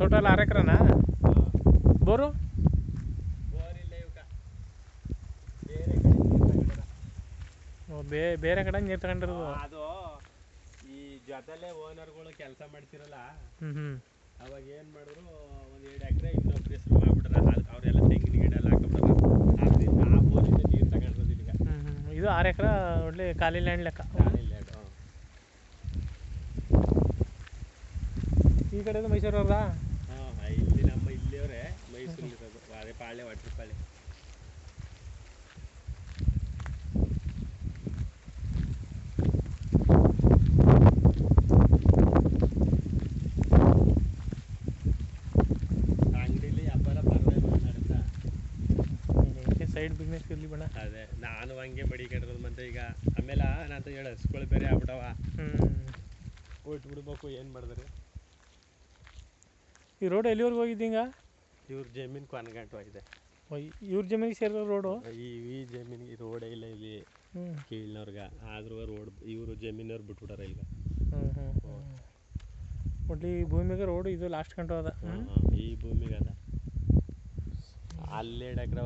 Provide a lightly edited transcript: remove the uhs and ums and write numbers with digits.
Total 6 ಎಕರೆನಾ? Bore ಬೇರೆ ಕಡೆ ನೀರು ತಗೊಂಡಿರೋದು. ಅದು ಈ ಜೊತೆಲೆ ಓನರ್ಗಳು ಕೆಲಸ ಮಾಡ್ತಿರಲ್ಲ, ಅವಾಗ ಏನು ಮಾಡಿದ್ರು, ಒಂದು 2 ಎಕರೆ ಇನ್ನೊಬ್ರ ಹೆಸರು ಮಾಡ್ಬಿಟ್ರ. ಅವರೆಲ್ಲ ತೆಂಗಿನ ಗಿಡ ಎಲ್ಲ ಹಾಕೊಂಡ್ರ ಆ ಬೋರಿಂದ ನೀರು ತಗೊಂಡ್ರದು ಈಗ. ಇದು 6 ಎಕರೆ ಒಳ್ಳೆ ಖಾಲಿ ಲ್ಯಾಂಡ್ ಲೆಕ್ಕ. ಈ ಕಡೆ ಮೈಸೂರವ್ರದಾ? ಇಲ್ಲಿ ನಮ್ಮ ಇಲ್ಲಿಯವರೇ, ಮೈಸೂರಲ್ಲಿರೋದು. ಅದೇ ಪಾಳ್ಯ, ವಾಟ್ರ್ ಪಾಳ್ಯ. ಅಂಗಡಿಲಿ ವ್ಯಾಪಾರ ಪರವಾಗಿಲ್ಲ ನಡೀತಾ. ಸೈಡ್ ಬಿಸ್ನೆಸ್ ಇರಲಿ ಬಣ್ಣ. ಅದೇ ನಾನು ಹಂಗೆ ಮಡಿಕೊಂಡಿರೋದು. ಮತ್ತೆ ಈಗ ಆಮೇಲೆ ನಾನು ಹೇಳ ಹಸ್ಗಳು ಬೇರೆ ಆಗ್ಬಿಟ್ಟವ, ಬಿಡ್ಬೇಕು. ಏನು ಮಾಡಿದ್ರೆ ಈ ರೋಡ್ ಎಲ್ಲಿವರೆಗೂ ಹೋಗಿದ್ದೀಗ? ಇವ್ರ ಜಮೀನು ಕೊನೆಗಂಟು ಇದೆ. ಇವ್ರ ಜಮೀನಿಗೆ ಸೇರಿರೋ ರೋಡು? ಈ ಜಮೀನಿಗೆ ರೋಡೇ ಇಲ್ಲ ಇಲ್ಲಿ ಕೀಳ್ನವ್ರಿಗೆ. ಆದ್ರೂ ರೋಡ್ ಇವರು ಜಮೀನವ್ರು ಬಿಟ್ಬಿಟ್ಟಾರ ಈಗ. ಒಟ್ಲಿ ಈ ಭೂಮಿಗೆ ರೋಡು ಇದು ಲಾಸ್ಟ್ ಗಂಟು ಅದ. ಈ ಭೂಮಿಗೆ ಅದ. ಅಲ್ಲಿ 2 ಎಕರೆ